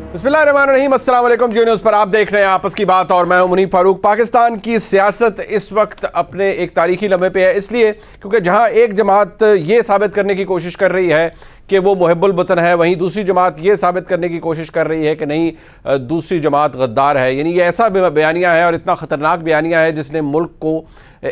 बिस्मिल्लाहिर्रहमानिर्रहीम, अस्सलाम वालेकुम। जियो न्यूज़ पर आप देख रहे हैं आपस की बात और मैं हूं मुनीब फारूक। पाकिस्तान की सियासत इस वक्त अपने एक तारीखी लम्हे पे है, इसलिए क्योंकि जहां एक जमात ये साबित करने की कोशिश कर रही है कि वो मुहिब्बुल वतन है, वहीं दूसरी जमात ये साबित करने की कोशिश कर रही है कि नहीं, दूसरी जमात गद्दार है। यानी ये ऐसा बयानिया है और इतना ख़तरनाक बयानिया है जिसने मुल्क को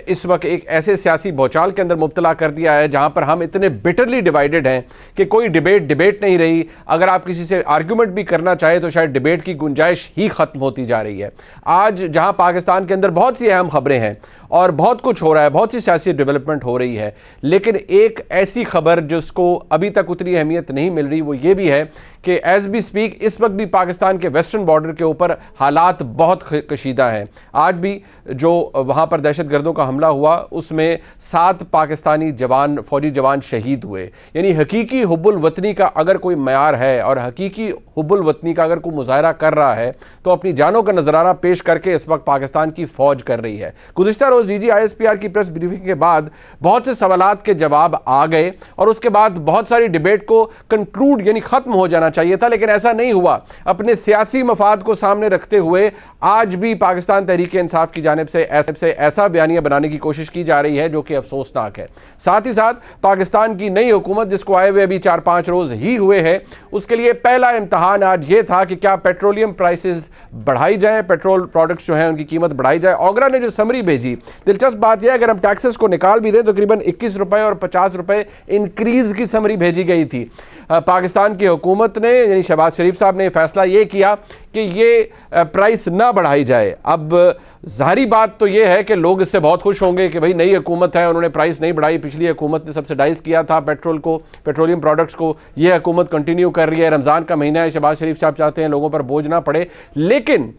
इस वक्त एक ऐसे सियासी भौचाल के अंदर मुब्तला कर दिया है जहां पर हम इतने बिटरली डिवाइडेड हैं कि कोई डिबेट नहीं रही। अगर आप किसी से आर्ग्यूमेंट भी करना चाहे तो शायद डिबेट की गुंजाइश ही ख़त्म होती जा रही है। आज जहां पाकिस्तान के अंदर बहुत सी अहम खबरें हैं और बहुत कुछ हो रहा है, बहुत सी सियासी डेवलपमेंट हो रही है, लेकिन एक ऐसी खबर जिसको अभी तक उतनी अहमियत नहीं मिल रही वो ये भी है कि एज बी स्पीक इस वक्त भी पाकिस्तान के वेस्टर्न बॉर्डर के ऊपर हालात बहुत कशीदा हैं। आज भी जो वहाँ पर दहशतगर्दों का हमला हुआ उसमें 7 पाकिस्तानी जवान, फौजी जवान शहीद हुए। यानी हकीकी हुब्बुल वतनी का अगर कोई मयार है और हकीकी हुब्बुल वतनी का अगर कोई मुजाहरा कर रहा है तो अपनी जानों का नजराना पेश करके इस वक्त पाकिस्तान की फौज कर रही है। गुज़िश्ता रोज़ DGISPR की प्रेस ब्रीफिंग के बाद बहुत से सवालात के जवाब आ गए और उसके बाद बहुत सारी डिबेट को कंक्लूड यानी ख़त्म हो जाना चाहिए था, लेकिन ऐसा नहीं हुआ। अपने सियासी मफाद को सामने रखते हुए आज भी पाकिस्तान तहरीक इंसाफ की जानिब से ऐसा बयानिया बनाने की कोशिश की जा रही है जो कि अफसोसनाक है। साथ ही साथ पाकिस्तान की नई हुकूमत जिसको आए हुए अभी 4-5 रोज ही हुए हैं, उसके लिए पहला इम्तहान आज ये था कि क्या पेट्रोलियम प्राइसेस बढ़ाई जाए, पेट्रोल प्रोडक्ट्स जो हैं उनकी कीमत बढ़ाई जाए। ओगरा ने जो समरी भेजी, दिलचस्प बात यह है अगर हम टैक्सेस को निकाल भी दें तो तकरीबन 21 रुपए और 50 रुपए इंक्रीज की समरी भेजी गई थी। पाकिस्तान की हुकूमत ने यानी शहबाज शरीफ साहब ने फैसला ये किया कि ये प्राइस ना बढ़ाई जाए। अब जाहिर बात तो ये है कि लोग इससे बहुत खुश होंगे कि भाई नई हुकूमत है, उन्होंने प्राइस नहीं बढ़ाई। पिछली हुकूमत ने सब्सिडाइज किया था पेट्रोल को, पेट्रोलियम प्रोडक्ट्स को, ये हुकूमत कंटिन्यू कर रही है। रमज़ान का महीना है, शहबाज शरीफ साहब चाहते हैं लोगों पर बोझ ना पड़े, लेकिन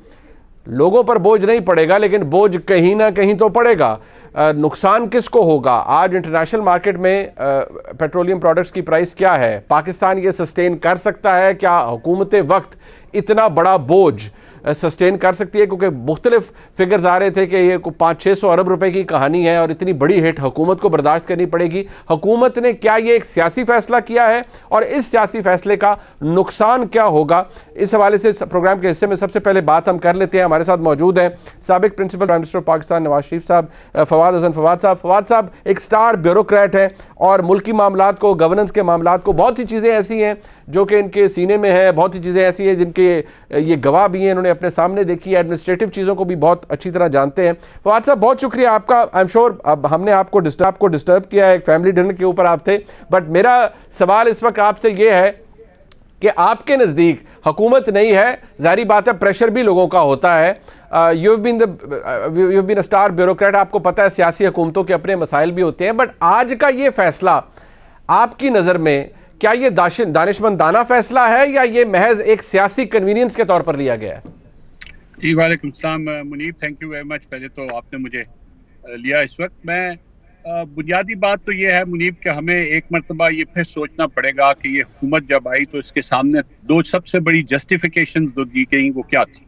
लोगों पर बोझ नहीं पड़ेगा लेकिन बोझ कहीं ना कहीं तो पड़ेगा। नुकसान किसको होगा? आज इंटरनेशनल मार्केट में पेट्रोलियम प्रोडक्ट्स की प्राइस क्या है? पाकिस्तान ये सस्टेन कर सकता है? क्या हुकूमत वक्त इतना बड़ा बोझ सस्टेन कर सकती है? क्योंकि मुख्तलिफ फिगर्स आ रहे थे कि ये 500-600 अरब रुपए की कहानी है और इतनी बड़ी हिट हुकूमत को बर्दाश्त करनी पड़ेगी। हुकूमत ने क्या ये एक सियासी फैसला किया है और इस सियासी फैसले का नुकसान क्या होगा? इस हवाले से प्रोग्राम के हिस्से में सबसे पहले बात हम कर लेते हैं। हमारे साथ मौजूद हैं साबिक principal prime minister of Pakistan Nawaz Sharif साहब, फवाद हसन फवाद साहब। फवाद साहब एक स्टार ब्यूरोक्रेट हैं और मुल्की मामलात को, गवर्नेंस के मामलात को, बहुत सी चीज़ें ऐसी हैं जो कि इनके सीने में है, बहुत सी चीज़ें ऐसी हैं जिनके ये गवाह भी हैं, इन्होंने अपने सामने देखी है, एडमिनिस्ट्रेटिव चीज़ों को भी बहुत अच्छी तरह जानते हैं। फवाद साहब बहुत शुक्रिया आपका। आई एम श्योर अब हमने आपको डिस्टर्ब किया है, एक फैमिली डिनर के ऊपर आप थे, बट मेरा सवाल इस वक्त आपसे ये है कि आपके नज़दीक हुकूमत नहीं है, जाहिर बात है प्रेशर भी लोगों का होता है। You have been a star bureaucrat, आपको पता है सियासी हुकूमतों के अपने मसाइल भी होते हैं, बट आज का ये फैसला आपकी नज़र में क्या ये दानिशमंदाना फैसला है या ये महज एक सियासी कन्वीनियंस के तौर पर लिया गया है? जी वालेकुम सलाम Munib, thank you very much. पहले तो आपने मुझे लिया इस वक्त। मैं बुनियादी बात तो ये है मुनीब कि हमें एक मरतबा ये फिर सोचना पड़ेगा कि ये हुकूमत जब आई तो इसके सामने 2 सबसे बड़ी जस्टिफिकेशन जो दी गई वो क्या थी।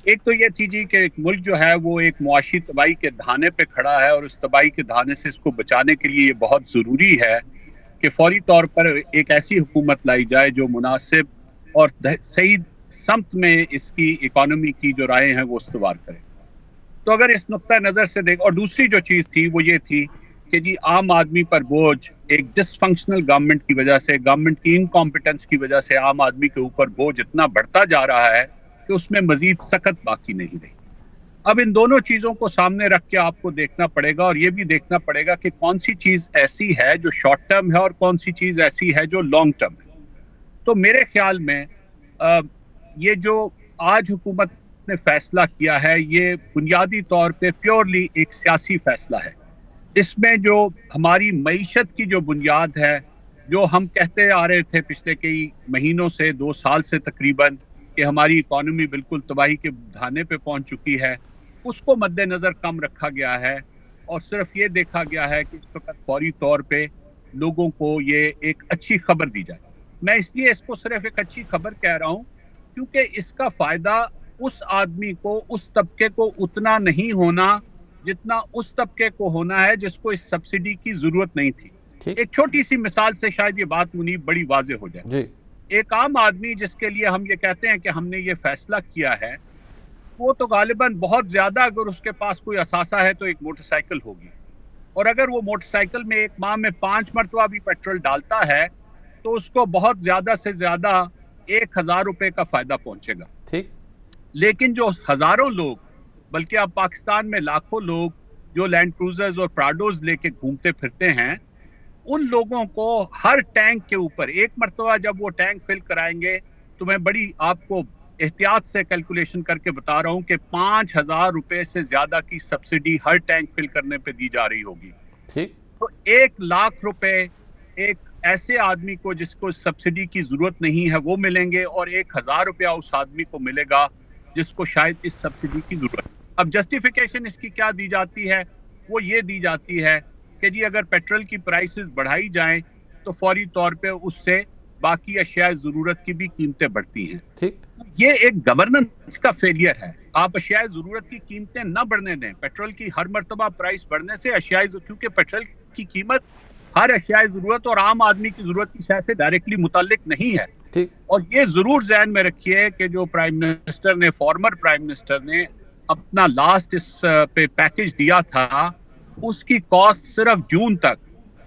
एक तो ये थी जी कि एक मुल्क जो है वो एक मुआशी तबाही के धाने पे खड़ा है और उस तबाही के धाने से इसको बचाने के लिए ये बहुत ज़रूरी है कि फौरी तौर पर एक ऐसी हुकूमत लाई जाए जो मुनासिब और सही समत में इसकी इकोनॉमी की जो राहें हैं वो इस्तवार करे। तो अगर इस नुक्ता नज़र से देख, और दूसरी जो चीज़ थी वो ये थी कि जी आम आदमी पर बोझ एक डिसफंक्शनल गवर्नमेंट की वजह से, गवर्नमेंट की इनकॉम्पिटेंस की वजह से आम आदमी के ऊपर बोझ इतना बढ़ता जा रहा है कि उसमें मजीद सख्त बाकी नहीं रही। अब इन दोनों चीज़ों को सामने रख के आपको देखना पड़ेगा और ये भी देखना पड़ेगा कि कौन सी चीज़ ऐसी है जो शॉर्ट टर्म है और कौन सी चीज़ ऐसी है जो लॉन्ग टर्म है। तो मेरे ख्याल में ये जो आज हुकूमत ने फैसला किया है ये बुनियादी तौर पे प्योरली एक सियासी फैसला है। इसमें जो हमारी मईशत की जो बुनियाद है, जो हम कहते आ रहे थे पिछले कई महीनों से, 2 साल से तकरीबन, कि हमारी इकॉनमी बिल्कुल तबाही के धाने पे पहुंच चुकी है, उसको मद्देनज़र कम रखा गया है और सिर्फ ये देखा गया है कि इस वक्त फौरी तौर पे लोगों को ये एक अच्छी खबर दी जाए। मैं इसलिए इसको सिर्फ एक अच्छी खबर कह रहा हूँ क्योंकि इसका फ़ायदा उस आदमी को, उस तबके को उतना नहीं होना जितना उस तबके को होना है जिसको इस सब्सिडी की ज़रूरत नहीं थी। एक छोटी सी मिसाल से शायद ये बात मुनीब बड़ी वाज़ेह हो जाए। एक आम आदमी जिसके लिए हम ये कहते हैं कि हमने ये फैसला किया है, वो तो गालिबन बहुत ज्यादा, अगर उसके पास कोई असासा है तो एक मोटरसाइकिल होगी, और अगर वो मोटरसाइकिल में एक माह में 5 मरतबा भी पेट्रोल डालता है तो उसको बहुत ज्यादा से ज्यादा 1000 रुपए का फायदा पहुंचेगा। ठीक। लेकिन जो हजारों लोग, बल्कि अब पाकिस्तान में लाखों लोग जो लैंड क्रूजर्स और प्राडोज लेके घूमते फिरते हैं, उन लोगों को हर टैंक के ऊपर एक मरतबा जब वो टैंक फिल कराएंगे, तो मैं बड़ी आपको एहतियात से कैलकुलेशन करके बता रहा हूं कि 5000 रुपए से ज्यादा की सब्सिडी हर टैंक फिल करने पे दी जा रही होगी। ठीक। तो 1,00,000 रुपए एक ऐसे आदमी को जिसको सब्सिडी की जरूरत नहीं है वो मिलेंगे, और 1000 रुपया उस आदमी को मिलेगा जिसको शायद इस सब्सिडी की जरूरत है। अब जस्टिफिकेशन इसकी क्या दी जाती है? वो ये दी जाती है कि जी अगर पेट्रोल की प्राइसेस बढ़ाई जाएं तो फौरी तौर पे उससे बाकी अशिया जरूरत की भी कीमतें बढ़ती हैं। ठीक। ये एक गवर्नेंस का फेलियर है। आप अशिया जरूरत की कीमतें न बढ़ने दें। पेट्रोल की हर मर्तबा प्राइस बढ़ने से अशिया, क्योंकि पेट्रोल की कीमत हर अशिया जरूरत और आम आदमी की जरूरत की शायद से डायरेक्टली मुताल्लिक नहीं है। ठीक। और ये जरूर ज़हन में रखिए कि जो प्राइम मिनिस्टर ने, फॉर्मर प्राइम मिनिस्टर ने अपना लास्ट इस पे पैकेज दिया था, उसकी कॉस्ट सिर्फ जून तक,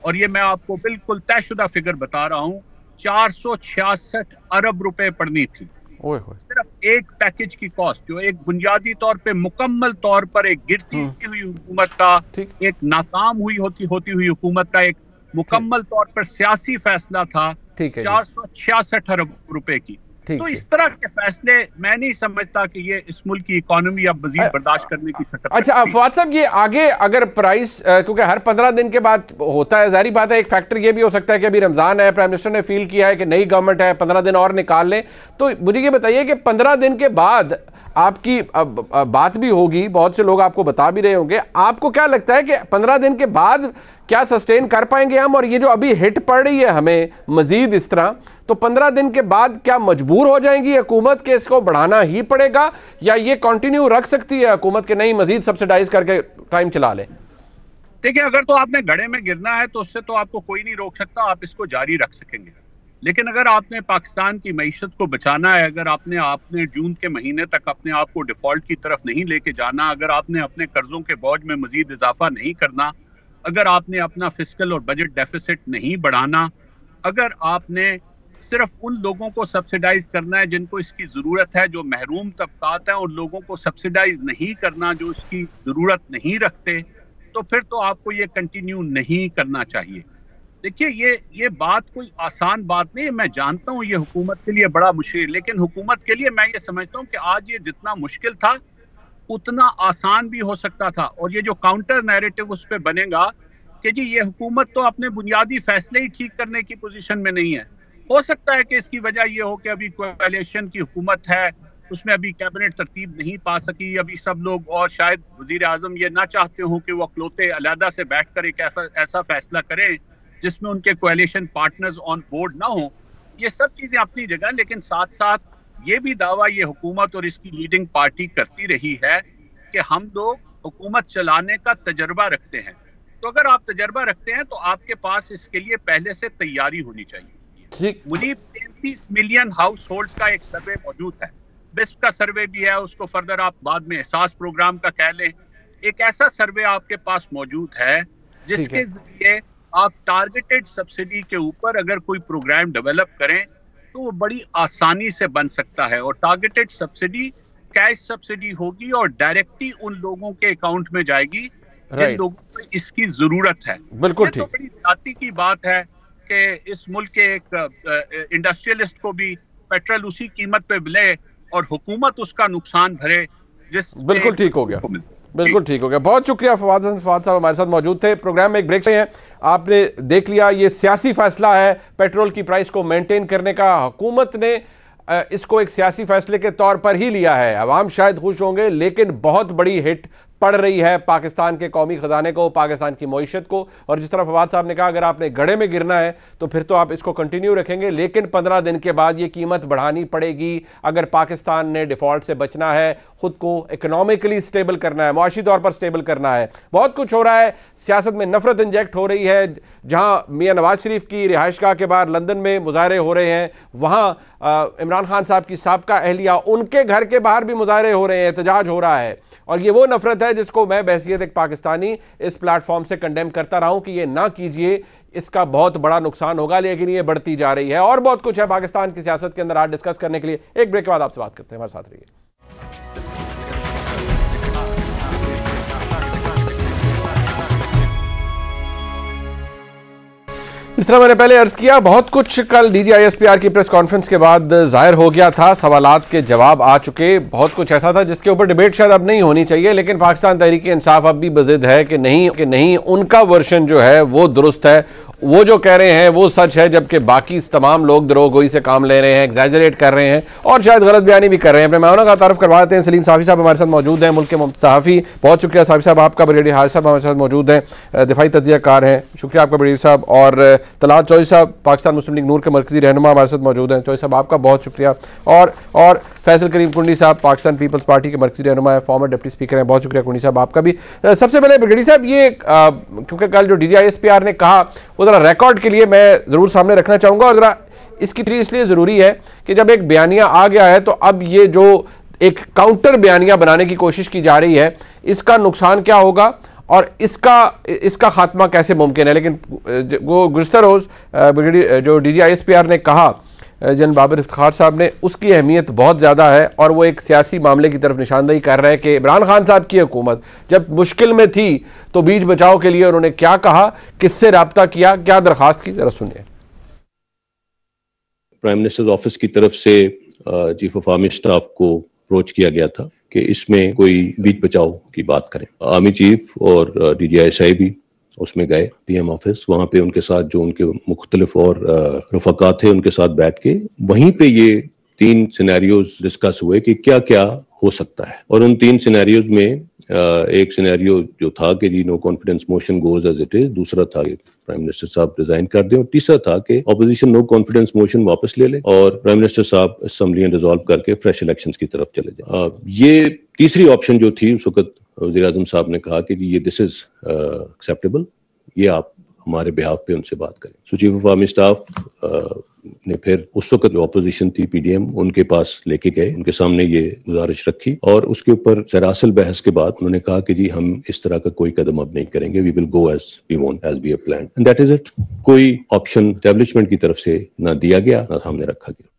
और ये मैं आपको बिल्कुल तयशुदा फिगर बता रहा हूँ, 466 अरब रुपए पड़नी थी। सिर्फ एक पैकेज की कॉस्ट, जो एक बुनियादी तौर पे मुकम्मल तौर पर एक गिरती हुई हुकूमत का, एक नाकाम होती हुई हुकूमत का एक मुकम्मल तौर पर सियासी फैसला था, 466 अरब रुपए की। तो इस तरह के फैसले मैं नहीं समझता कि ये इस मुल्क की इकोनॉमी अब मजीद बर्दाश्त करने की सकत। अच्छा फवाद साहब, ये आगे अगर प्राइस, क्योंकि हर 15 दिन के बाद होता है, जाहिर बात है एक फैक्टर ये भी हो सकता है कि अभी रमजान है, प्राइम मिनिस्टर ने फील किया है कि नई गवर्नमेंट है, 15 दिन और निकाल लें, तो मुझे ये बताइए कि 15 दिन के बाद आपकी बात भी होगी, बहुत से लोग आपको बता भी रहे होंगे, आपको क्या लगता है कि 15 दिन के बाद क्या सस्टेन कर पाएंगे हम? और ये जो अभी हिट पड़ रही है हमें मजीद इस तरह, तो 15 दिन के बाद क्या मजबूर हो जाएंगी हुकूमत के इसको बढ़ाना ही पड़ेगा, या ये कंटिन्यू रख सकती है हुकूमत के नहीं मजीद सब्सिडाइज करके टाइम चला ले? देखिए, अगर तो आपने गड्ढे में गिरना है तो उससे तो आपको कोई नहीं रोक सकता, आप इसको जारी रख सकेंगे। लेकिन अगर आपने पाकिस्तान की मईशत को बचाना है, अगर आपने जून के महीने तक अपने आप को डिफॉल्ट की तरफ नहीं लेके जाना, अगर आपने अपने कर्जों के बोझ में मजीद इजाफा नहीं करना, अगर आपने अपना फिस्कल और बजट डेफिसिट नहीं बढ़ाना, अगर आपने सिर्फ उन लोगों को सब्सिडाइज करना है जिनको इसकी ज़रूरत है, जो महरूम तबकात हैं, उन लोगों को सब्सिडाइज नहीं करना जो इसकी ज़रूरत नहीं रखते, तो फिर तो आपको ये कंटिन्यू नहीं करना चाहिए। देखिए, ये बात कोई आसान बात नहीं है, मैं जानता हूँ ये हुकूमत के लिए बड़ा मुश्किल, लेकिन हुकूमत के लिए मैं ये समझता हूँ कि आज ये जितना मुश्किल था उतना आसान भी हो सकता था। और ये जो काउंटर नैरेटिव उस पर बनेगा कि जी ये हुकूमत तो अपने बुनियादी फैसले ही ठीक करने की पोजीशन में नहीं है, हो सकता है कि इसकी वजह ये हो कि अभी कोalition की हुकूमत है, उसमें अभी कैबिनेट तरतीब नहीं पा सकी अभी सब लोग, और शायद वजीर आजम ये ना चाहते हो कि वो अकलौते अलहदा से बैठकर एक ऐसा फैसला करें जिसमें उनके कोalition पार्टनर्स ऑन बोर्ड ना हो। ये सब चीजें अपनी जगह, लेकिन साथ साथ ये भी दावा ये हुकूमत और इसकी लीडिंग पार्टी करती रही है कि हम लोग हुकूमत चलाने का तजर्बा रखते हैं। तो अगर आप तजर्बा रखते हैं तो आपके पास इसके लिए पहले से तैयारी होनी चाहिए। मुनीब 33 मिलियन हाउस होल्ड्स का एक सर्वे मौजूद है, बिस्प का सर्वे भी है, उसको फर्दर आप बाद में एहसास प्रोग्राम का कह लें। एक ऐसा सर्वे आपके पास मौजूद है जिसके जरिए आप टारगेटेड सब्सिडी के ऊपर अगर कोई प्रोग्राम डेवलप करें तो वो बड़ी आसानी से बन सकता है। और टारगेटेड सब्सिडी कैश सब्सिडी होगी और डायरेक्टली उन लोगों के अकाउंट में जाएगी जिन लोगों को इसकी जरूरत है। बिल्कुल ठीक। तो बड़ी जाती की बात है कि इस मुल्क के एक इंडस्ट्रियलिस्ट को भी पेट्रोल उसी कीमत पे मिले और हुकूमत उसका नुकसान भरे, जिस बिल्कुल ठीक हो गया, बिल्कुल ठीक हो गया। बहुत शुक्रिया फवाद साहब हमारे साथ मौजूद थे। प्रोग्राम में एक ब्रेक पे हैं। आपने देख लिया, ये सियासी फैसला है पेट्रोल की प्राइस को मेंटेन करने का। हुकूमत ने इसको एक सियासी फैसले के तौर पर ही लिया है। अवाम शायद खुश होंगे, लेकिन बहुत बड़ी हिट पड़ रही है पाकिस्तान के कौमी खजाने को, पाकिस्तान की मईशत को। और जिस तरह फवाद साहब ने कहा, अगर आपने गड्ढे में गिरना है तो फिर तो आप इसको कंटिन्यू रखेंगे, लेकिन 15 दिन के बाद ये कीमत बढ़ानी पड़ेगी अगर पाकिस्तान ने डिफॉल्ट से बचना है, खुद को इकोनॉमिकली स्टेबल करना है, मुआशी तौर पर स्टेबल करना है। बहुत कुछ हो रहा है, सियासत में नफरत इंजेक्ट हो रही है। जहां मियां नवाज शरीफ की रिहाइशगाह के बाहर लंदन में मुजाहरे हो रहे हैं, वहां इमरान खान साहब की साबका अहलिया, उनके घर के बाहर भी मुजाहरे हो रहे हैं, एहतजाज हो रहा है। और ये वो नफरत है जिसको मैं बहैसियत एक पाकिस्तानी इस प्लेटफॉर्म से कंडेम करता रहा हूं कि ये ना कीजिए, इसका बहुत बड़ा नुकसान होगा, लेकिन ये बढ़ती जा रही है। और बहुत कुछ है पाकिस्तान की सियासत के अंदर आज डिस्कस करने के लिए। एक ब्रेक के बाद आपसे बात करते हैं, हमारे साथ रहिए। इस तरह मैंने पहले अर्ज किया, बहुत कुछ कल DGISPR की प्रेस कॉन्फ्रेंस के बाद जाहिर हो गया था, सवालात के जवाब आ चुके। बहुत कुछ ऐसा था जिसके ऊपर डिबेट शायद अब नहीं होनी चाहिए, लेकिन पाकिस्तान तहरीक इंसाफ अब भी बजिद है कि नहीं उनका वर्जन जो है वो दुरुस्त है, वो जो कह रहे हैं वो सच है, जबकि बाकी तमाम लोग दरोगोई से काम ले रहे हैं, एग्जैजरेट कर रहे हैं और शायद गलत बयानी भी कर रहे हैं। अपने मेहमानों का तारुफ करवा देते हैं। सलीम साफी साहब हमारे साथ मौजूद हैं, मुल्क के सहाफ़ी। बहुत शुक्रिया साफी साहब आपका। ब्रिगेडियर हारिस साहब हमारे साथ मौजूद हैं, दिफाई तज्ज़ियाकार हैं, शुक्रिया आपका ब्रिगेडियर साहब। और तलात चौधरी साहब पाकिस्तान मुस्लिम लीग नूर के मरकजी रहनुमा हमारे साथ मौजूद हैं, चौधरी साहब आपका बहुत शुक्रिया। और फैसल करीम कुंडी साहब पाकिस्तान पीपल्स पार्टी के मरकजी रहनुमा है, फॉर्मर डिप्टी स्पीकर हैं, बहुत शुक्रिया कुंडी साहब आपका भी। सबसे पहले ब्रिगेडियर साहब, ये क्योंकि कल जो DGISPR ने कहा वो जरा रिकॉर्ड के लिए मैं जरूर सामने रखना चाहूंगा, और जरा इसकी तरीक इसलिए जरूरी है कि जब एक बयानिया आ गया है तो अब ये जो एक काउंटर बयानिया बनाने की कोशिश की जा रही है, इसका नुकसान क्या होगा और इसका खात्मा कैसे मुमकिन है। लेकिन वो गुज़िश्ता रोज जो DGISPR ने कहा जनरल बाबर इफ्तिखार साहब ने, उसकी अहमियत बहुत ज़्यादा है और वो एक सियासी मामले की तरफ निशानदेही कर रहे हैं कि इमरान खान साहब की हुकूमत जब मुश्किल में थी तो बीच बचाव के लिए उन्होंने क्या कहा, किससे रब्ता किया, क्या दरख्वास्त की, जरा सुनिए। प्राइम मिनिस्टर ऑफिस की तरफ से चीफ ऑफ आर्मी स्टाफ को अप्रोच किया गया था कि इसमें कोई बीच बचाव की बात करें। आर्मी चीफ और DGI भी उसमें गए PM ऑफिस, वहां पे उनके साथ जो उनके मुख्तलिफ और रफाका थे उनके साथ बैठ के वहीं पे ये 3 सिनेरियोज डिस्कस हुए कि क्या क्या हो सकता है। और उन 3 सिनेरियोज में एक सिनेरियो जो था कि जी no confidence motion goes as it is, दूसरा था कि प्राइम मिनिस्टर साहब रिजाइन कर दें, और तीसरा था कि ऑपोजिशन नो कॉन्फिडेंस मोशन वापस ले ले और प्राइम मिनिस्टर साहब असेंबली डिसॉल्व करके फ्रेश इलेक्शंस की तरफ चले जाए। ये तीसरी ऑप्शन जो थी उस वक्त वज़ीर आज़म साहब ने कहा कि ये दिस इज एक्सेप्टेबल, ये आप हमारे बिहाफ पे उनसे बात करें। सो चीफ ऑफ आर्मी स्टाफ ने फिर उस वक्त जो अपोजिशन थी PDM उनके पास लेके गए, उनके सामने ये गुजारिश रखी और उसके ऊपर सरासल बहस के बाद उन्होंने कहा कि जी हम इस तरह का कोई कदम अब नहीं करेंगे, we will go as we want as we have planned and that is it. कोई ऑप्शन एस्टैब्लिशमेंट की तरफ से ना दिया गया ना सामने रखा गया।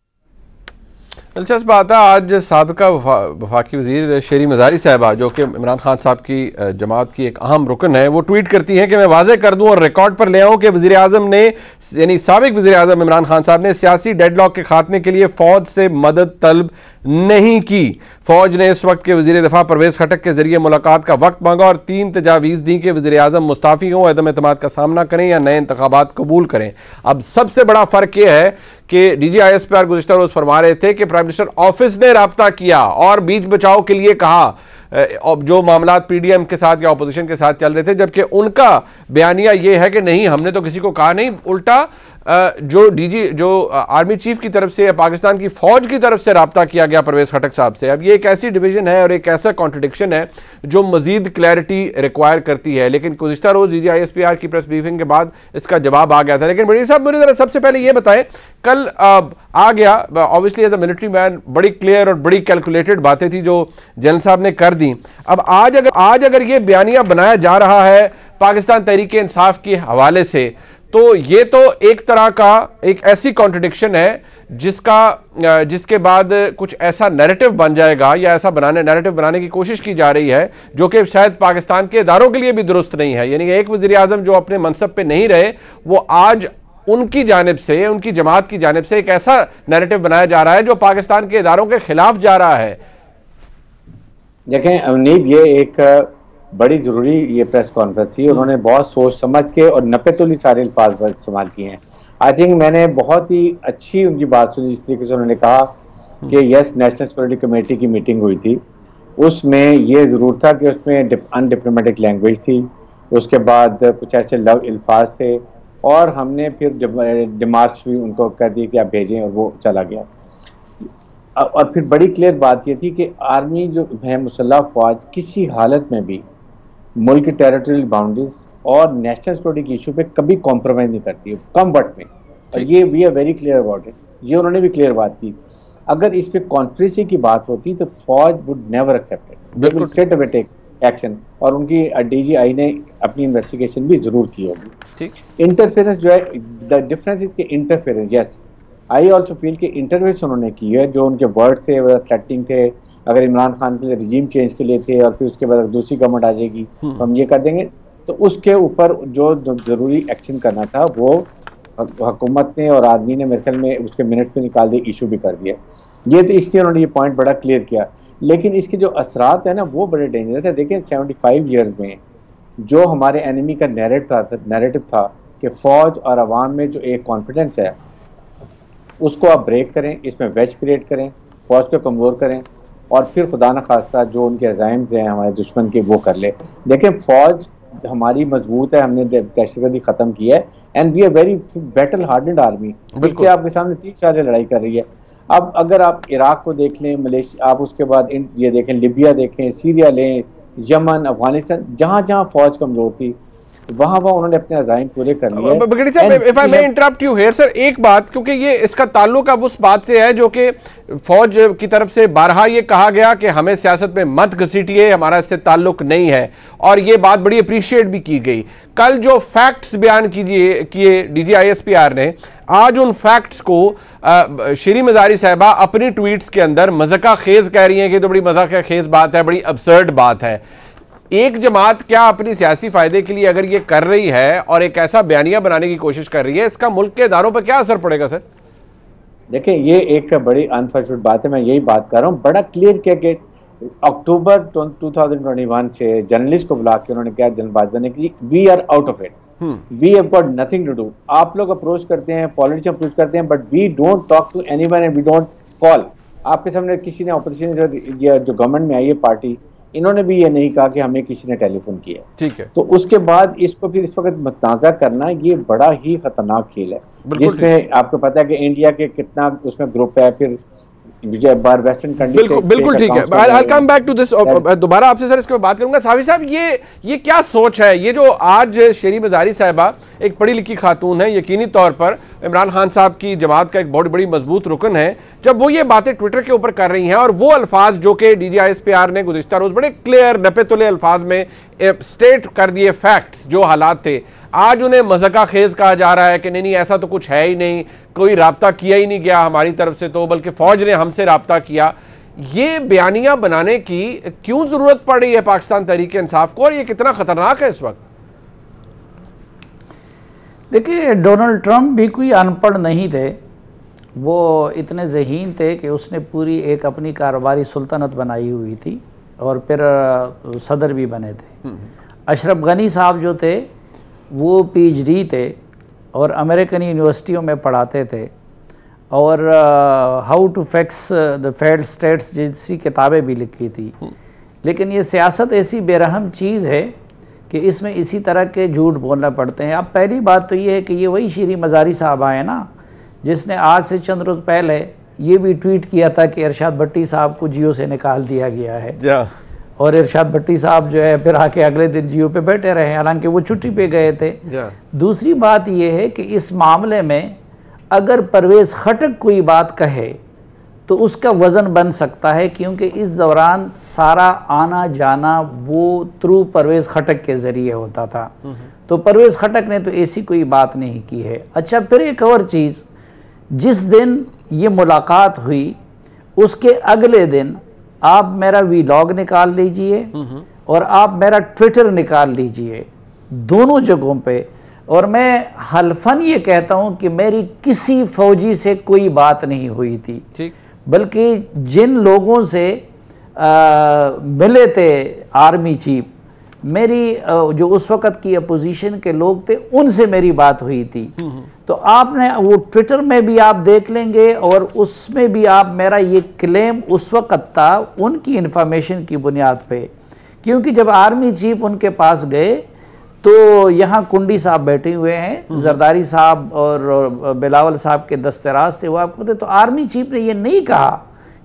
दिलचस्प बात है, आज साबिका वफाकी वज़ीर शेरी मज़ारी साहबा जो कि इमरान खान साहब की जमात की एक अहम रुकन है, वो ट्वीट करती हैं कि मैं वाज़े कर दूं और रिकॉर्ड पर ले आऊं कि वज़ीर आज़म ने, यानी साबिक वज़ीर आज़म इमरान खान साहब ने सियासी डेडलॉक के खात्मे के लिए फ़ौज से मदद तलब नहीं की। फ़ौज ने इस वक्त के वज़ीर दिफा परवेज़ खटक के जरिए मुलाकात का वक्त मांगा और 3 तजावीज़ दी कि वज़ीर आज़म मुस्ताफ़ी हों, अदम एतमाद का सामना करें या नए इंतखाबात कबूल करें। अब सबसे बड़ा फ़र्क यह है कि DGISPR गुज़िश्ता रोज़ फरमा रहे थे कि प्राइम मिनिस्टर ऑफिस ने रब्ता किया और बीच बचाव के लिए कहा जो मामला PDM के साथ या अपोजिशन के साथ चल रहे थे, जबकि उनका बयानिया यह है कि नहीं, हमने तो किसी को कहा नहीं, उल्टा जो आर्मी चीफ की तरफ से या पाकिस्तान की फौज की तरफ से रब्ता किया गया परवेज खटक साहब से। अब ये एक ऐसी डिवीजन है और एक ऐसा कॉन्ट्रडिक्शन है जो मजीद क्लैरिटी रिक्वायर करती है, लेकिन गुज़िश्ता रोज DGISPR की प्रेस ब्रीफिंग के बाद इसका जवाब आ गया था। लेकिन बड़ी साहब मुझे जरा सबसे पहले ये बताएं, कल आ गया obviously as a military man, बड़ी क्लियर और बड़ी कैलकुलेटेड बातें थी जो जनरल साहब ने कर दी। अब आज अगर ये बयानिया बनाया जा रहा है पाकिस्तान तहरीक इंसाफ के हवाले से, तो ये तो एक तरह का एक ऐसी कॉन्ट्रडिक्शन है जिसके बाद कुछ ऐसा नैरेटिव बन जाएगा या ऐसा नैरेटिव बनाने की कोशिश की जा रही है जो कि शायद पाकिस्तान के इदारों के लिए भी दुरुस्त नहीं है। यानी एक वज़ीर आज़म जो अपने मनसब पे नहीं रहे, वो आज उनकी जानिब से, उनकी जमात की जानिब से एक ऐसा नैरेटिव बनाया जा रहा है जो पाकिस्तान के इदारों के खिलाफ जा रहा है। देखें अवनीब, ये एक बड़ी जरूरी ये प्रेस कॉन्फ्रेंस थी, उन्होंने बहुत सोच समझ के और नपे-तुली सारे अल्फाज इस्तेमाल किए हैं। आई थिंक मैंने बहुत ही अच्छी उनकी बात सुनी जिस तरीके से उन्होंने कहा कि यस, नेशनल सिक्योरिटी कमेटी की मीटिंग हुई थी उसमें ये ज़रूर था कि उसमें अनडिप्लोमेटिक लैंग्वेज थी, उसके बाद कुछ ऐसे लव अल्फाज थे, और हमने फिर डिमार्च भी उनको कर दी कि आप भेजें, और वो चला गया। और फिर बड़ी क्लियर बात ये थी कि आर्मी जो है, मुसल्लह फौज, किसी हालत में भी मुल्क की टेरिटोरियल बाउंड्रीज और नेशनल सिक्योरिटी के इशू पे कभी कॉम्प्रोमाइज नहीं करती है, कम वक्त में। और ये we are very clear about it, ये उन्होंने भी क्लियर बात की। अगर इस पे कॉन्स्पिरेसी की बात होती तो फौज would never accept it, they will straight away take action, और उनकी डीजीआई ने अपनी इन्वेस्टिगेशन भी जरूर की होगी। इंटरफेरेंस जो है, द डिफरेंस इज के interference, yes I also feel कि इंटरफेरेंस उन्होंने की है, जो उनके वर्ड थे वो थ्रेटनिंग थे, अगर इमरान खान के लिए रिजीम चेंज के लिए थे, और फिर उसके बाद दूसरी गवर्नमेंट आ जाएगी तो हम ये कर देंगे, तो उसके ऊपर जो जरूरी एक्शन करना था वो हुकूमत ने और आदमी ने मेरे ख्याल में उसके मिनट्स में निकाल दिए, इशू भी कर दिया। ये तो इसलिए उन्होंने ये पॉइंट बड़ा क्लियर किया। लेकिन इसके जो असरात है ना, वो बड़े डेंजरस है। देखिए 75 ईयर्स में जो हमारे एनिमी का नैरेटिव था कि फौज और अवाम में जो एक कॉन्फिडेंस है, उसको आप ब्रेक करें, इसमें वेज क्रिएट करें, फौज को कमज़ोर करें, और फिर खुदा न खास्ता जो उनके अज़ाइम्स हैं हमारे दुश्मन के, वो कर ले। देखें फौज हमारी मजबूत है, हमने दहशतगर्दी ख़त्म की है, and we are very battle hardened army. बिल्कुल आपके सामने 30 साल लड़ाई कर रही है। अब अगर आप इराक को देख लें, मलेशिया, आप उसके बाद ये देखें, लिबिया देखें, सीरिया लें, यमन, अफगानिस्तान, जहाँ जहाँ फौज कमजोर थी वहाँ उन्होंने अपने अज़ाइम पूरे कर लिए। बगड़ी साहब, if I may interrupt you here sir, एक बात, क्योंकि ये इसका ताल्लुक अब उस बात से है जो कि फौज की तरफ से बारहा ये कहा गया कि हमें सियासत में मत घसीटिए, हमारा इससे ताल्लुक नहीं है, और ये बात बड़ी अप्रिशिएट भी की गई। कल जो फैक्ट्स बयान किए DGISPR ने, आज उन फैक्ट्स को शीरी मजारी साहिबा अपनी ट्वीट्स के अंदर मज़ाक़ खेज कह रही हैं कि तो बड़ी मज़ाक़ खेज बात है, बड़ी अब्सर्ड बात है। एक जमात क्या अपनी सियासी फायदे के लिए अगर ये कर रही है और एक ऐसा बयानिया बनाने की कोशिश कर रही है, इसका मुल्क के इदारों पर क्या असर पड़ेगा सर? देखिए ये एक बड़ी अनफॉर्चुनेट बात है, मैं यही बात कर रहा हूँ। बड़ा क्लियर किया कि अक्टूबर 2021 से जर्नलिस्ट को बुला के उन्होंने क्या जल्दबाजी ने की, we are out of it, we have got nothing to do. आप लोग अप्रोच करते हैं, पॉलिटिशियन अप्रोच करते हैं, but we don't talk to anyone and we don't call. आपके सामने किसी ने ऑपोजिशन जो गवर्नमेंट में आई है पार्टी, इन्होंने भी ये नहीं कहा कि हमें किसी ने टेलीफोन किया। ठीक है, तो उसके बाद इसको फिर इस वक्त मुतनाज़ा करना, ये बड़ा ही खतरनाक खेल है, जिसमें आपको पता है कि इंडिया के कितना उसमें ग्रुप है, फिर वेस्टर्न कंट्री। बिल्कुल ठीक है, I'll come back to this, दोबारा आपसे सर इसके बात करूंगा। सावी साहब, ये क्या सोच है, ये जो आज शीरी मजारी साहिबा एक पढ़ी लिखी खातून है, यकीनी तौर पर इमरान खान साहब की जमात का एक बहुत बड़ी मजबूत रुकन है, जब वो ये बातें ट्विटर के ऊपर कर रही हैं और वो अल्फाज जो कि DGISPR ने गुज़िश्ता रोज बड़े क्लियर नपे-तुले अल्फाज में स्टेट कर दिए, फैक्ट्स जो हालात थे, आज उन्हें मज़ाक़ खेज कहा जा रहा है कि नहीं ऐसा तो कुछ है ही नहीं, कोई राब्ता किया ही नहीं गया हमारी तरफ से, तो बल्कि फौज ने हमसे राब्ता किया। ये बयानिया बनाने की क्यों जरूरत पड़ रही है पाकिस्तान तहरीक इंसाफ को, और ये कितना खतरनाक है इस वक्त? देखिए, डोनाल्ड ट्रंप भी कोई अनपढ़ नहीं थे, वो इतने ज़हीन थे कि उसने पूरी एक अपनी कारोबारी सुल्तनत बनाई हुई थी और फिर सदर भी बने थे। अशरफ गनी साहब जो थे वो PhD थे और अमेरिकन यूनिवर्सिटियों में पढ़ाते थे, और how to fix the failed states जैसी किताबें भी लिखी थी। लेकिन ये सियासत ऐसी बेरहम चीज़ है कि इसमें इसी तरह के झूठ बोलना पड़ते हैं। अब पहली बात तो ये है कि ये वही शीरी मजारी साहबा है ना, जिसने आज से चंद रोज़ पहले ये भी ट्वीट किया था कि इरशाद भट्टी साहब को जियो से निकाल दिया गया है, और इरशाद भट्टी साहब जो है फिर आके अगले दिन जियो पे बैठे रहे, हालांकि वो छुट्टी पे गए थे। दूसरी बात ये है कि इस मामले में अगर परवेज़ खटक कोई बात कहे तो उसका वज़न बन सकता है, क्योंकि इस दौरान सारा आना जाना वो थ्रू परवेज़ खटक के ज़रिए होता था, तो परवेज़ खटक ने तो ऐसी कोई बात नहीं की है। अच्छा, फिर एक और चीज़, जिस दिन ये मुलाकात हुई उसके अगले दिन आप मेरा वीलॉग निकाल लीजिए और आप मेरा ट्विटर निकाल लीजिए, दोनों जगहों पे, और मैं हल्फन ये कहता हूँ कि मेरी किसी फौजी से कोई बात नहीं हुई थी, बल्कि जिन लोगों से मिले थे आर्मी चीफ, मेरी जो उस वक़्त की अपोजिशन के लोग थे, उनसे मेरी बात हुई थी। तो आपने वो ट्विटर में भी आप देख लेंगे और उसमें भी आप मेरा ये क्लेम उस वक्त था उनकी इंफॉर्मेशन की बुनियाद पे, क्योंकि जब आर्मी चीफ उनके पास गए तो यहाँ कुंडी साहब बैठे हुए हैं, जरदारी साहब और बिलावल साहब के दस्तराज थे वो आपको थे, तो आर्मी चीफ ने ये नहीं कहा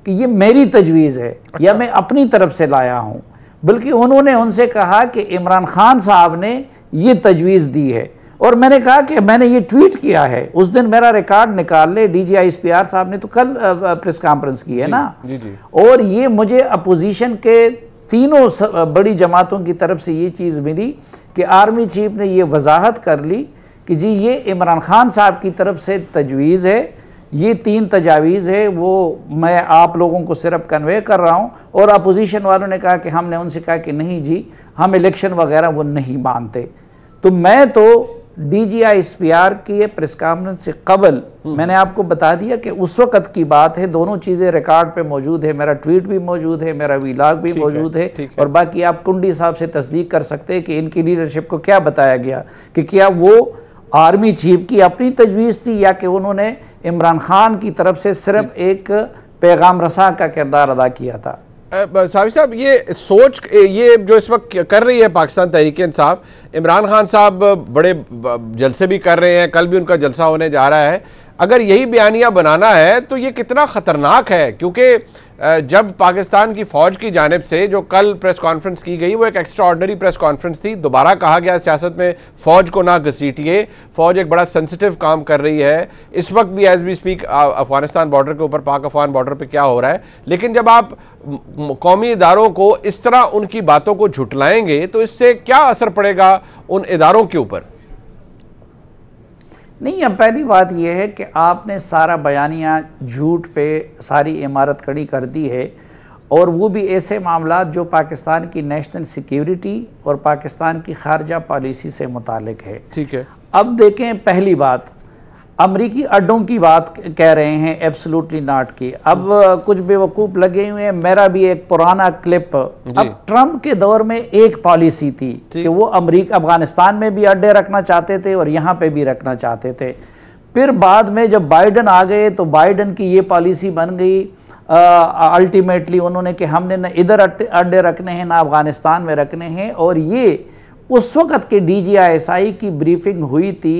कि ये मेरी तजवीज़ है या मैं अपनी तरफ से लाया हूँ, बल्कि उन्होंने उनसे कहा कि इमरान खान साहब ने ये तजवीज़ दी है। और मैंने कहा कि मैंने ये ट्वीट किया है, उस दिन मेरा रिकॉर्ड निकाल ले, DGISPR साहब ने तो कल प्रेस कॉन्फ्रेंस की है ना। जी। और ये मुझे अपोजिशन के तीनों बड़ी जमातों की तरफ से ये चीज़ मिली कि आर्मी चीफ ने ये वजाहत कर ली कि जी ये इमरान खान साहब की तरफ से तजवीज़ है, ये 3 तजावीज़ है, वो मैं आप लोगों को सिर्फ कन्वे कर रहा हूँ। और अपोजिशन वालों ने कहा कि हमने उनसे कहा कि नहीं जी हम इलेक्शन वगैरह वो नहीं मानते। तो मैं तो DGISPR की प्रेस कॉन्फ्रेंस से कबल मैंने आपको बता दिया कि उस वक़्त की बात है, दोनों चीज़ें रिकॉर्ड पे मौजूद है, मेरा ट्वीट भी मौजूद है, मेरा वीलॉग भी मौजूद है। और बाकी आप कुंडी साहब से तस्दीक कर सकते हैं कि इनकी लीडरशिप को क्या बताया गया कि क्या वो आर्मी चीफ की अपनी तजवीज़ थी या कि उन्होंने इमरान खान की तरफ से सिर्फ एक पैगाम रसा का किरदार अदा किया था। साबिर साहब ये सोच ये जो इस वक्त कर रही है पाकिस्तान तहरीक इंसाफ, इमरान खान साहब बड़े जलसे भी कर रहे हैं, कल भी उनका जलसा होने जा रहा है, अगर यही बयानिया बनाना है तो ये कितना ख़तरनाक है, क्योंकि जब पाकिस्तान की फ़ौज की जानिब से जो कल प्रेस कॉन्फ्रेंस की गई वो एक एक्स्ट्रा ऑर्डनरी प्रेस कॉन्फ्रेंस थी। दोबारा कहा गया सियासत में फ़ौज को ना घसीटिए, फ़ौज एक बड़ा सेंसिटिव काम कर रही है। इस वक्त भी as we speak Afghanistan border के ऊपर, पाक अफगान बॉर्डर पे क्या हो रहा है, लेकिन जब आप कौमी इदारों को इस तरह उनकी बातों को झुटलाएंगे तो इससे क्या असर पड़ेगा उन इदारों के ऊपर? नहीं, अब पहली बात यह है कि आपने सारा बयानिया झूठ पे सारी इमारत खड़ी कर दी है, और वो भी ऐसे मामला जो पाकिस्तान की नेशनल सिक्योरिटी और पाकिस्तान की खारजा पॉलिसी से मुतालिक है। ठीक है, अब देखें, पहली बात अमरीकी अड्डों की बात कह रहे हैं, एब्सोल्युटली नॉट की। अब कुछ बेवकूफ़ लगे हुए हैं, मेरा भी एक पुराना क्लिप, अब ट्रंप के दौर में एक पॉलिसी थी कि वो अमरीका अफगानिस्तान में भी अड्डे रखना चाहते थे और यहाँ पे भी रखना चाहते थे। फिर बाद में जब बाइडन आ गए तो बाइडन की ये पॉलिसी बन गई, अल्टीमेटली उन्होंने कि हमने न इधर अड्डे रखने हैं ना अफगानिस्तान में रखने हैं। और ये उस वक़्त के DGISI की ब्रीफिंग हुई थी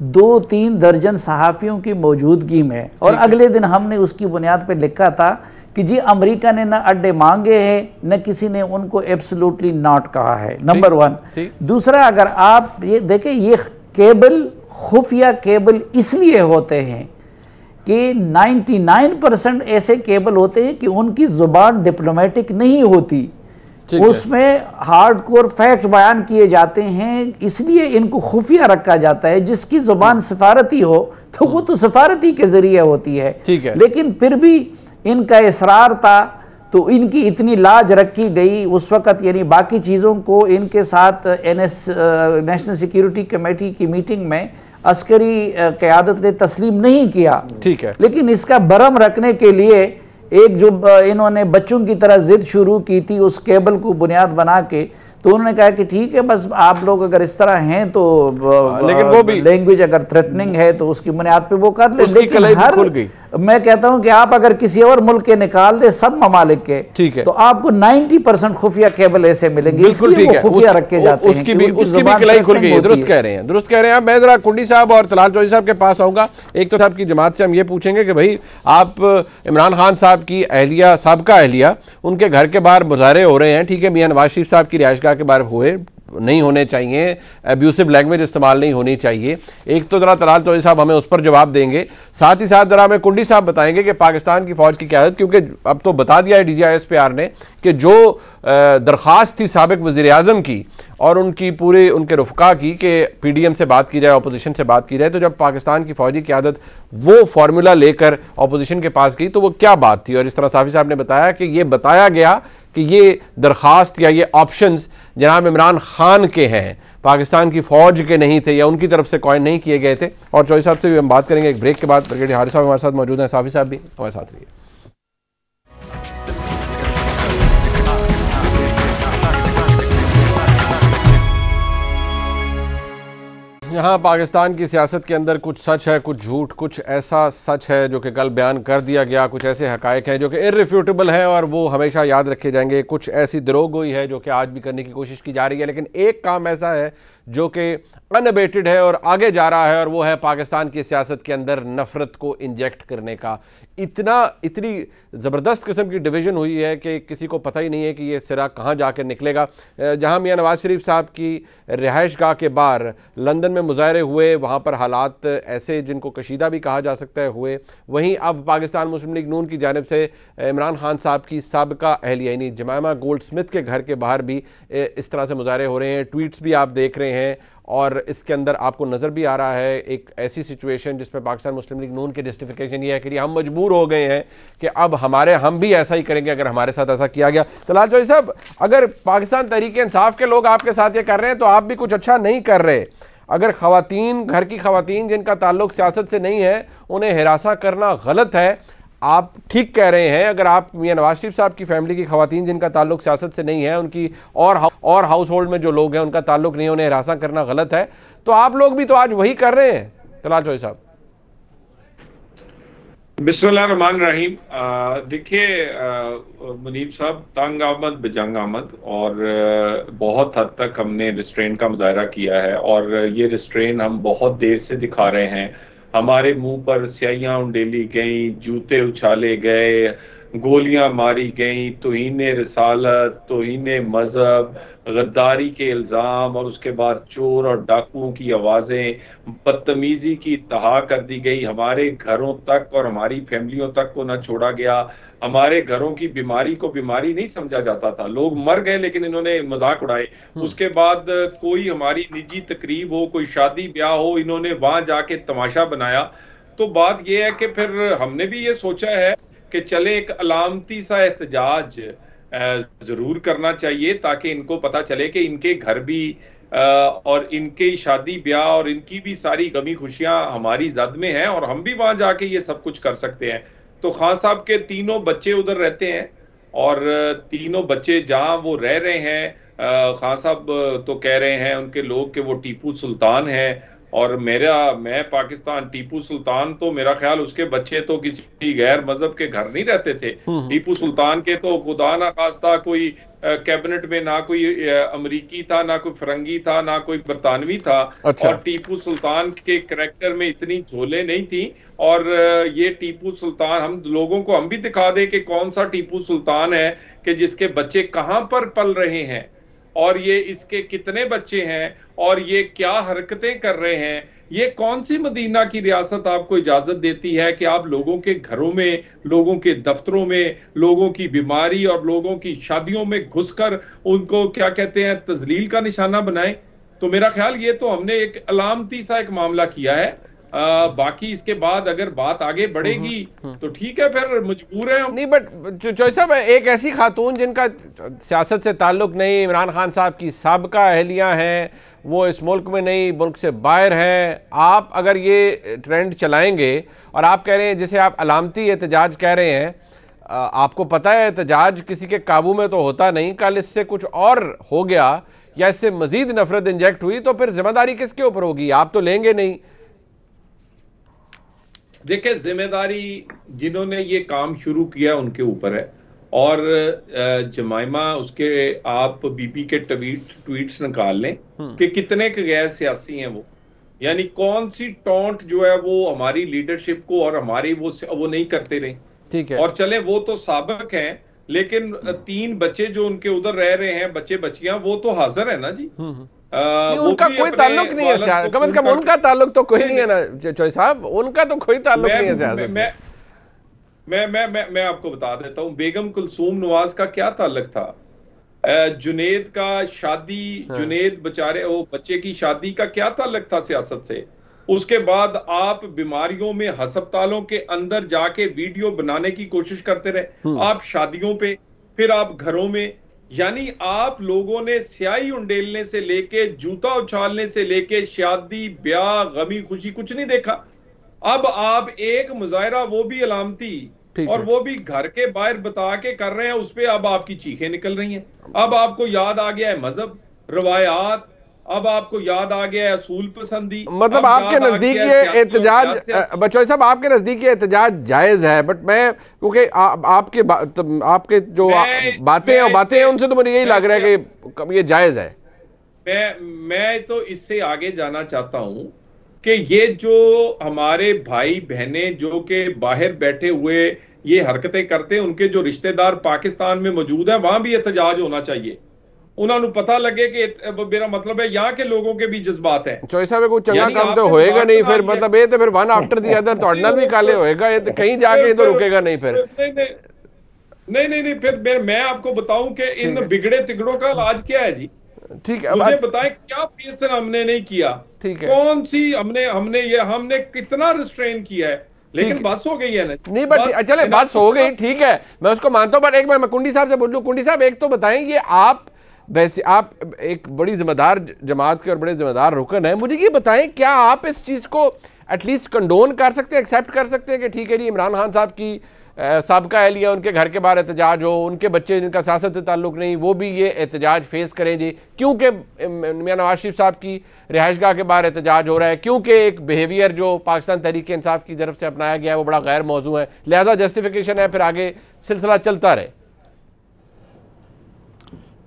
2-3 दर्जन सहाफ़ियों की मौजूदगी में, और अगले दिन हमने उसकी बुनियाद पर लिखा था कि जी अमेरिका ने न अड्डे मांगे हैं न किसी ने उनको एब्सोल्युटली नॉट कहा है, नंबर 1। दूसरा, अगर आप ये देखें, ये केबल खुफिया केबल इसलिए होते हैं कि 99% ऐसे केबल होते हैं कि उनकी ज़ुबान डिप्लोमेटिक नहीं होती, उसमें हार्डकोर फैक्ट बयान किए जाते हैं, इसलिए इनको खुफिया रखा जाता है। जिसकी जुबान सिफारती हो तो वो तो सिफारती के जरिए होती है, ठीक है। लेकिन फिर भी इनका इसरार था तो इनकी इतनी लाज रखी गई उस वक़्त, यानी बाकी चीज़ों को इनके साथ नेशनल सिक्योरिटी कमेटी की मीटिंग में अस्करी क़यादत ने तस्लीम नहीं किया, ठीक है। लेकिन इसका भरम रखने के लिए एक जो इन्होंने बच्चों की तरह जिद शुरू की थी उस केबल को बुनियाद बना के, तो उन्होंने कहा कि ठीक है बस आप लोग अगर इस तरह हैं तो लेकिन वो भी लैंग्वेज अगर थ्रेटनिंग है तो उसकी बुनियाद पे वो कर ले। लेकिन हर खुल गई। मैं कहता हूं कि आप अगर किसी और मुल्क के निकाल दे, सब ममालिक के, ठीक है, तो आपको 90% खुफिया केबल ऐसे मिलेंगे, बिल्कुल ठीक है, खुफिया रखे जाते हैं। उसकी भी कलाई खुल गई। दुरुस्त कह रहे हैं, दुरुस्त कह रहे हैं आप। मैं जरा कुंडी साहब और तलाल चौधरी साहब के पास आऊंगा। एक तो साहब की जमात से हम ये पूछेंगे कि भाई आप इमरान खान साहब की अहलिया, साबका अहलिया, उनके घर के बाहर मुजाहरे हो रहे हैं, ठीक है, मियां नवाज शरीफ साहब की रिहाइशगाह के बाहर हुए, नहीं होने चाहिए, अब्यूसिव लैंग्वेज इस्तेमाल नहीं होनी चाहिए। एक तो जरा तलाल चौधरी साहब हमें उस पर जवाब देंगे, साथ ही साथ जरा हमें कुंडी साहब बताएंगे कि पाकिस्तान की फौज की क़यादत, क्योंकि अब तो बता दिया है DGISPR ने कि जो दरख्वास्त थी साबिक वज़ीर आज़म की और उनकी पूरे उनके रुफ़का की कि PDM से बात की जाए, अपोजिशन से बात की जाए, तो जब पाकिस्तान की फौजी क़यादत वो फार्मूला लेकर अपोजिशन के पास गई तो वो क्या बात थी। और इस तरह साफ़ी साहब ने बताया कि ये बताया गया कि ये दरख्वास्त या ये ऑप्शंस जनाब इमरान खान के हैं, पाकिस्तान की फ़ौज के नहीं थे या उनकी तरफ से कॉइन नहीं किए गए थे। और चौधरी साहब से भी हम बात करेंगे एक ब्रेक के बाद। ब्रिगेडियर हारिस साहब हमारे साथ मौजूद हैं, साफ़ी साहब भी हमारे साथ रहिए। यहाँ पाकिस्तान की सियासत के अंदर कुछ सच है, कुछ झूठ, कुछ ऐसा सच है जो कि कल बयान कर दिया गया, कुछ ऐसे हकायक हैं जो कि इररिफ्यूटेबल हैं और वो हमेशा याद रखे जाएंगे, कुछ ऐसी दरोगोई है जो कि आज भी करने की कोशिश की जा रही है। लेकिन एक काम ऐसा है जो कि अनअबेटेड है और आगे जा रहा है, और वो है पाकिस्तान की सियासत के अंदर नफ़रत को इंजेक्ट करने का। इतनी ज़बरदस्त किस्म की डिवीज़न हुई है कि किसी को पता ही नहीं है कि ये सिरा कहाँ जाकर निकलेगा। जहाँ मियां नवाज शरीफ साहब की रिहाइश गाह के बाहर लंदन में मुजाहरे हुए, वहाँ पर हालात ऐसे जिनको कशीदा भी कहा जा सकता है हुए, वहीं अब पाकिस्तान मुस्लिम लीग नून की जानिब से इमरान खान साहब की साबिका अहलिया यानी जमायमा गोल्ड स्मिथ के घर के बाहर भी इस तरह से मुजाहरे हो रहे हैं। ट्वीट्स भी आप देख रहे हैं और इसके अंदर आपको नज़र भी आ रहा है एक ऐसी सिचुएशन जिसमें पाकिस्तान मुस्लिम लीग नून की जस्टिफिकेशन ये है कि हम मजबूर हो गए हैं कि अब हम भी ऐसा ही करेंगे अगर हमारे साथ ऐसा किया गया। तलाल चौधरी साहब, अगर पाकिस्तान तहरीक इंसाफ के लोग आपके साथ ये कर रहे हैं तो आप भी कुछ अच्छा नहीं कर रहे। अगर ख़वातीन, घर की ख़वातीन जिनका ताल्लुक सियासत से नहीं है, उन्हें हिरासा करना गलत है, आप ठीक कह रहे हैं। अगर आप मियां नवाज शरीफ साहब की फैमिली की ख़वातीन जिनका ताल्लुक सियासत से नहीं है, उनकी और हाउस होल्ड में जो लोग हैं उनका ताल्लुक नहीं है, उन्हें हिरासा करना गलत है, तो आप लोग भी तो आज वही कर रहे हैं। तलाल चौधरी साहब। बिस्मिल्लाहिर्रहमानिर्रहीम। देखिए मुनीब साहब, तंग आमद बेजंग आमद, और बहुत हद तक हमने रिस्ट्रेन का मुजाहरा किया है और ये रिस्ट्रेन हम बहुत देर से दिखा रहे हैं। हमारे मुंह पर स्याहियां उंडेली गई, जूते उछाले गए, गोलियां मारी गई, तौहीने रिसालत, तौहीने मजहब, गद्दारी के इल्ज़ाम, और उसके बाद चोर और डाकुओं की आवाज़ें, बदतमीज़ी की इंतहा कर दी गई। हमारे घरों तक और हमारी फैमिलियों तक को ना छोड़ा गया। हमारे घरों की बीमारी को बीमारी नहीं समझा जाता था, लोग मर गए लेकिन इन्होंने मजाक उड़ाए। उसके बाद कोई हमारी निजी तकरीब हो, कोई शादी ब्याह हो, इन्होंने वहां जाके तमाशा बनाया। तो बात यह है कि फिर हमने भी ये सोचा है कि चले एक अलामती सा एहतजाज जरूर करना चाहिए ताकि इनको पता चले कि इनके घर भी और इनके शादी ब्याह और इनकी भी सारी गमी खुशियां हमारी जद में हैं और हम भी वहां जाके ये सब कुछ कर सकते हैं। तो खान साहब के तीनों बच्चे उधर रहते हैं और तीनों बच्चे जहां वो रह रहे हैं, खान साहब तो कह रहे हैं उनके लोग कि वो टीपू सुल्तान है, और मैं पाकिस्तान, टीपू सुल्तान तो मेरा ख्याल उसके बच्चे तो किसी गैर मजहब के घर नहीं रहते थे। टीपू सुल्तान के तो खुदा ना खास्ता कोई कैबिनेट में ना कोई अमरीकी था, ना कोई फरंगी था, ना कोई बरतानवी था। अच्छा। और टीपू सुल्तान के करैक्टर में इतनी झोले नहीं थी। और ये टीपू सुल्तान हम लोगों को हम भी दिखा दे कि कौन सा टीपू सुल्तान है कि जिसके बच्चे कहां पर पल रहे हैं और ये इसके कितने बच्चे हैं और ये क्या हरकतें कर रहे हैं। ये कौन सी मदीना की रियासत आपको इजाजत देती है कि आप लोगों के घरों में, लोगों के दफ्तरों में, लोगों की बीमारी और लोगों की शादियों में घुसकर उनको क्या कहते हैं तजलील का निशाना बनाएं। तो मेरा ख्याल ये तो हमने एक अलामती सा एक मामला किया है। बाकी इसके बाद अगर बात आगे बढ़ेगी तो ठीक है, फिर मजबूर है हम। नहीं, बट चौधरी साहब, एक ऐसी खातून जिनका सियासत से ताल्लुक नहीं, इमरान खान साहब की साबिका अहलियां हैं, वो इस मुल्क में नहीं, मुल्क से बाहर हैं, आप अगर ये ट्रेंड चलाएंगे और आप कह रहे हैं जिसे आप अलामती एहतजाज कह रहे हैं, आपको पता है एहतजाज किसी के काबू में तो होता नहीं, कल इससे कुछ और हो गया या इससे मजीद नफरत इंजेक्ट हुई तो फिर जिम्मेदारी किसके ऊपर होगी? आप तो लेंगे नहीं। देखिए, जिम्मेदारी जिन्होंने ये काम शुरू किया उनके ऊपर है। और जमाइमा उसके आप बीबी के ट्वीट्स निकाल लें कि कितने गैर सियासी हैं वो, यानी कौन सी टॉन्ट जो है वो हमारी लीडरशिप को और हमारी वो नहीं करते रहे। ठीक है, और चले वो तो साबिक हैं, लेकिन 3 बच्चे जो उनके उधर रह रहे हैं, बच्चे बच्चियां, वो तो हाजिर है ना जी। उनका कोई ताल्लुक नहीं है, कम से कम उनका ताल्लुक तो कोई नहीं है ना चौधरी साहब, उनका तो कोई ताल्लुक नहीं है सियासत। मैं आपको बता देता हूं, बेगम कुलसूम नवाज का क्या ताल्लुक था, जुनेद का शादी, जुनेद बेचारे वो बच्चे की शादी का क्या ताल्लुक था सियासत से। उसके बाद आप बीमारियों में अस्पतालों के अंदर जाके वीडियो बनाने की कोशिश करते रहे, आप शादियों पे, फिर आप घरों में, यानी आप लोगों ने स्याही उंडेलने से लेके जूता उछालने से लेके शादी ब्याह गमी खुशी कुछ नहीं देखा। अब आप एक मुजाहरा, वो भी अलामती और वो भी घर के बाहर बता के कर रहे हैं, उस पर अब आपकी चीखें निकल रही हैं। अब आपको याद आ गया है मजहब, रवायात, अब आपको याद आ गया है असूल पसंदी। मतलब आपके नजदीक ये एहतजाज, बचौई साहब आपके नजदीक ये एहतजाज जायज है, बट मैं क्योंकि आपके जो बातें हैं उनसे तो मुझे यही लग रहा है कि ये जायज है। मैं तो इससे आगे जाना चाहता हूं कि ये जो हमारे भाई बहनें जो कि बाहर बैठे हुए ये हरकतें करते हैं, उनके जो रिश्तेदार पाकिस्तान में मौजूद हैं, वहां भी एहतजाज होना चाहिए। उन्होंने पता लगे कि मेरा मतलब है यहाँ के लोगों के भी जज्बात हैं। चौधरी साहब कोई चंगा काम तो होएगा नहीं, फिर मतलब ये तो फिर वन आफ्टर दी अदर तो अडनल भी काले होएगा, ये तो कहीं जाके ये तो रुकेगा नहीं फिर। नहीं फिर मैं आपको बताऊं कि इन बिगड़े तिगड़ों का इलाज क्या है जी। ठीक है, मुझे बताएं क्या फैसला हमने नहीं किया, ठीक है, कौन सी हमने कितना रिस्ट्रेन किया है, लेकिन बस हो गई है ना। नहीं बट चले बस हो गई, ठीक है, मैं उसको मानता हूं, बट एक मैं कुंडी साहब से बोल लूं। कुंडी साहब एक तो बताएं, ये आप वैसे आप एक बड़ी जिम्मेदार जमात के और बड़े जिम्मेदार रुकन है, मुझे ये बताएं क्या आप इस चीज़ को एटलीस्ट कंडोन कर सकते हैं, एक्सेप्ट कर सकते हैं कि ठीक है जी इमरान खान साहब की साबका अहलिया उनके घर के बाहर एहतजाज हो, उनके बच्चे जिनका सियासत से ताल्लुक नहीं वो भी ये एहतजाज फेस करें जी, क्योंकि मियां नवाज शरीफ साहब की रिहाइशगाह के बाहर एहतजाज हो रहा है, क्योंकि एक बिहेवियर जो पाकिस्तान तहरीक इंसाफ की तरफ से अपनाया गया है वो बड़ा गैर मौजू है, लिहाजा जस्टिफिकेशन है, फिर आगे सिलसिला चलता रहे।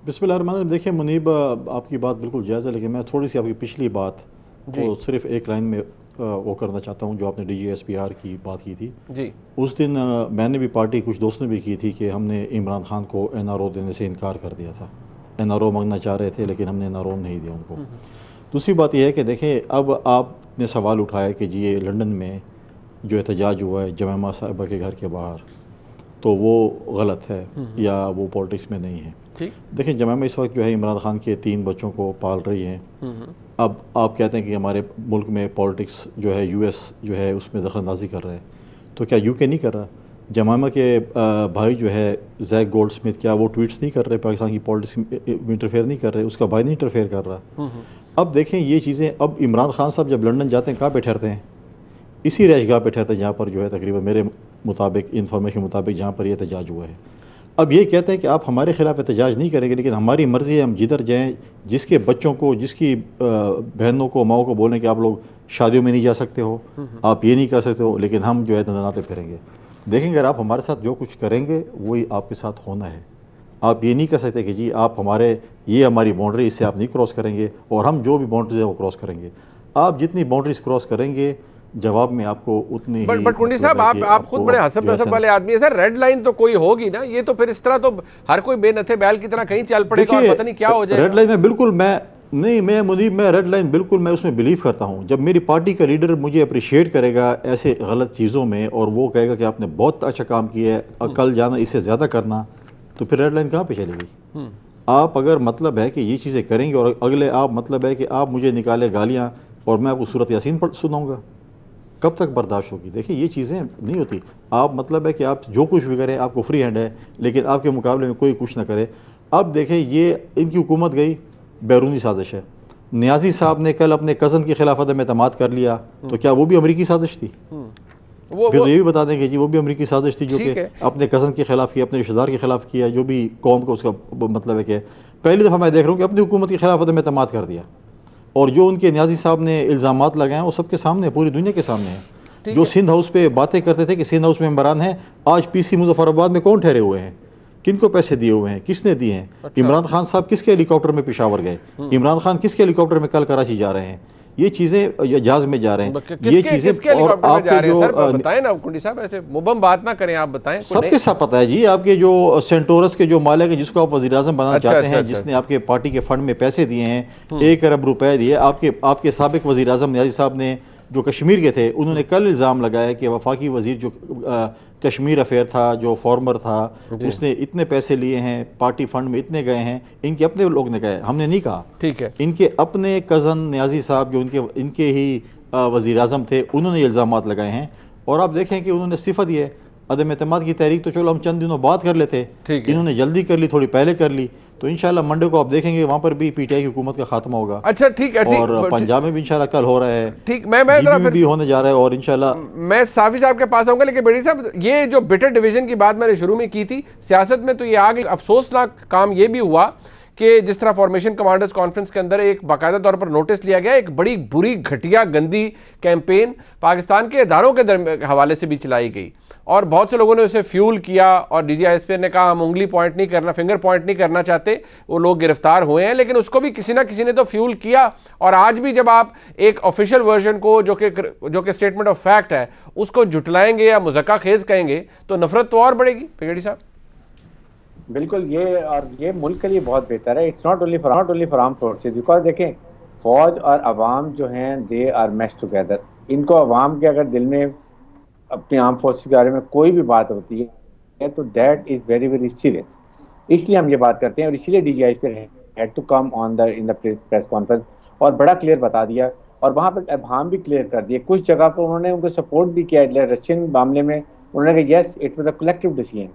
बिस्मिल्लाहिर्रहमानिर्रहीम। देखिए मुनीब, आपकी बात बिल्कुल जायज़ है, लेकिन मैं थोड़ी सी आपकी पिछली बात को सिर्फ एक लाइन में वो करना चाहता हूँ, जो आपने DGSPR की बात की थी जी। उस दिन मैंने भी पार्टी कुछ दोस्तों ने भी की थी कि हमने इमरान खान को NRO देने से इनकार कर दिया था। NRO मांगना चाह रहे थे लेकिन हमने NRO नहीं दिया उनको। दूसरी बात यह है कि देखें, अब आपने सवाल उठाया कि जी ये लंदन में जो एहतजाज हुआ है जमामा साहिबा के घर के बाहर, तो वो गलत है या वो पॉलिटिक्स में नहीं है। देखिए जमामा इस वक्त जो है इमरान खान के 3 बच्चों को पाल रही हैं। अब आप कहते हैं कि हमारे मुल्क में पॉलिटिक्स जो है US जो है उसमें दखलंदाजी कर रहा है, तो क्या UK नहीं कर रहा? जमामा के भाई जो है जैक गोल्डस्मिथ, क्या वो ट्वीट्स नहीं कर रहे, पाकिस्तान की पॉलिटिक्स में इंटरफेयर नहीं कर रहे, उसका भाई नहीं इंटरफेयर कर रहा? अब देखें ये चीज़ें, अब इमरान खान साहब जब लंदन जाते हैं कहाँ पे ठहरते हैं? इसी रैशगाह पे ठहरते हैं जहाँ पर जो है तकरीबन मेरे मुताबिक इन्फॉर्मेशन मुताबिक जहाँ पर यह एहतजाज हुआ है। अब ये कहते हैं कि आप हमारे खिलाफ एहतजाज नहीं करेंगे, लेकिन हमारी मर्ज़ी है हम जिधर जाएं, जिसके बच्चों को, जिसकी बहनों को, माओ को बोलें कि आप लोग शादियों में नहीं जा सकते हो, आप ये नहीं कर सकते हो, लेकिन हम जो है दंदनाते फिरेंगे। देखेंगे, अगर आप हमारे साथ जो कुछ करेंगे वही आपके साथ होना है। आप ये नहीं कर सकते कि जी आप ये हमारी बाउंड्री, इससे आप नहीं क्रॉस करेंगे, और हम जो भी बाउंड्रीज है वो क्रॉस करेंगे। आप जितनी बाउंड्रीज क्रॉस करेंगे जवाब में आपको उतनी बट कुंडी साहब आप खुद बड़े हसब नसब वाले आदमी है सर, रेड लाइन तो कोई होगी ना, ये तो फिर इस तरह तो हर कोई बेनथे बैल की तरह कहीं चल पड़ेगा और पता नहीं क्या हो जाए। रेड लाइन में बिल्कुल मैं रेड लाइन बिल्कुल मैं उसमें बिलीव करता हूँ। जब मेरी पार्टी का लीडर मुझे अप्रिशिएट करेगा ऐसे गलत चीज़ों में और वो कहेगा कि आपने बहुत अच्छा काम किया है, कल जाना इससे ज़्यादा करना, तो फिर रेड लाइन कहाँ पे चलेगी? आप अगर मतलब है कि ये चीज़ें करेंगे और अगले आप मतलब है कि आप मुझे निकाले गालियाँ और मैं आपको सूरत यासीन सुनाऊँगा, कब तक बर्दाश्त होगी? देखिए ये चीज़ें नहीं होती। आप मतलब है कि आप जो कुछ भी करें आपको फ्री हैंड है, लेकिन आपके मुकाबले में कोई कुछ ना करे। अब देखें ये इनकी हुकूमत गई, बैरूनी साजिश है। नियाजी साहब ने कल अपने कज़न के खिलाफ अदम एतमाद कर लिया, तो क्या वो भी अमरीकी साजिश थी? फिर तो ये भी बता दें कि जी वो भी अमरीकी साजिश थी, जो कि अपने कज़न के खिलाफ किया, अपने रिश्तेदार के खिलाफ किया, जो भी कौम को उसका मतलब है कि पहली दफ़ा मैं देख रहा हूँ कि अपनी हुकूमत के खिलाफ अदम एतमाद कर दिया। और जो उनके न्याजी साहब ने इल्ज़ामात लगाए वो सबके सामने, पूरी दुनिया के सामने है। जो सिंध हाउस पे बातें करते थे कि सिंध हाउस में मेंबरान हैं, आज PC मुजफ्फराबाद में कौन ठहरे हुए हैं, किनको पैसे दिए हुए हैं, किसने दिए हैं? अच्छा। इमरान खान साहब किसके हेलीकॉप्टर में पेशावर गए? इमरान खान किसके हेलीकॉप्टर में कल कराची जा रहे हैं? ये चीजें जहाज में जा रहे हैं, ये चीजें। और आपके जो बताएं ना कुंडी साहब, ऐसे मुबम बात ना करें, आप बताएं। सबके साथ पता है जी, आपके जो सेंटोरस के जो मालिक है जिसको आप वज़ीर-ए-आज़म बनाना चाहते हैं, जिसने आपके पार्टी के फंड में पैसे दिए हैं, 1 अरब रुपए दिए, आपके साबिक वज़ीर-ए-आज़म नियाज़ी साहब ने जो कश्मीर के थे, उन्होंने कल इल्ज़ाम लगाया कि वफाकी वज़ीर जो कश्मीर अफेयर था, जो फॉर्मर था, उसने इतने पैसे लिए हैं, पार्टी फंड में इतने गए हैं। इनके अपने लोग ने कहा, हमने नहीं कहा, ठीक है। इनके अपने कज़न नियाज़ी साहब जो इनके ही वज़ीर-ए-आज़म थे, उन्होंने इल्ज़ामात लगाए हैं। और आप देखें कि उन्होंने इस्तीफ़ा दिया है। अदम एतमाद की तहरीक तो चलो हम चंद दिनों बाद कर लेते, इन्होंने जल्दी कर ली, थोड़ी पहले कर ली, तो इंशाल्लाह मंडे को आप देखेंगे वहां पर भी PTI की हुकूमत का खात्मा होगा। अच्छा ठीक है, और पंजाब में भी इंशाल्लाह कल हो रहा है, ठीक। मैं भी होने जा रहा है, और इंशाल्लाह मैं साफी साहब के पास आऊंगा। लेकिन बेड़ी साहब, ये जो बिटर डिवीजन की बात मैंने शुरू में की थी, सियासत में तो ये आ गई। अफसोसनाक काम ये भी हुआ कि जिस तरह फॉर्मेशन कमांडर्स कॉन्फ्रेंस के अंदर एक बाकायदा तौर पर नोटिस लिया गया, एक बड़ी बुरी घटिया गंदी कैंपेन पाकिस्तान के इदारों के हवाले से भी चलाई गई और बहुत से लोगों ने उसे फ्यूल किया और DGISP ने कहा हम उंगली पॉइंट नहीं करना, फिंगर पॉइंट नहीं करना चाहते, वो लोग गिरफ्तार हुए हैं, लेकिन उसको भी किसी ना किसी ने तो फ्यूल किया। और आज भी जब आप एक ऑफिशियल वर्जन को जो कि स्टेटमेंट ऑफ फैक्ट है उसको जुटलाएंगे या मुज़क्का खेज कहेंगे तो नफरत तो और बढ़ेगी। पिगड़ी साहब बिल्कुल, ये मुल्क के लिए बहुत बेहतर है। It's not only for arm forces, because देखें फौज और अवाम जो हैं दे आर मैश टुगेदर। इनको अवाम के अगर दिल में अपने आर्म फोर्सेज के बारे में कोई भी बात होती है तो that is very very serious, इसलिए हम ये बात करते हैं। और इसीलिए DGISP had to come in the press conference और बड़ा क्लियर बता दिया और वहाँ पर अभाम भी क्लियर कर दिए। कुछ जगह पर उन्होंने उनको सपोर्ट भी किया रशियन मामले में, उन्होंने कहा yes it was a collective decision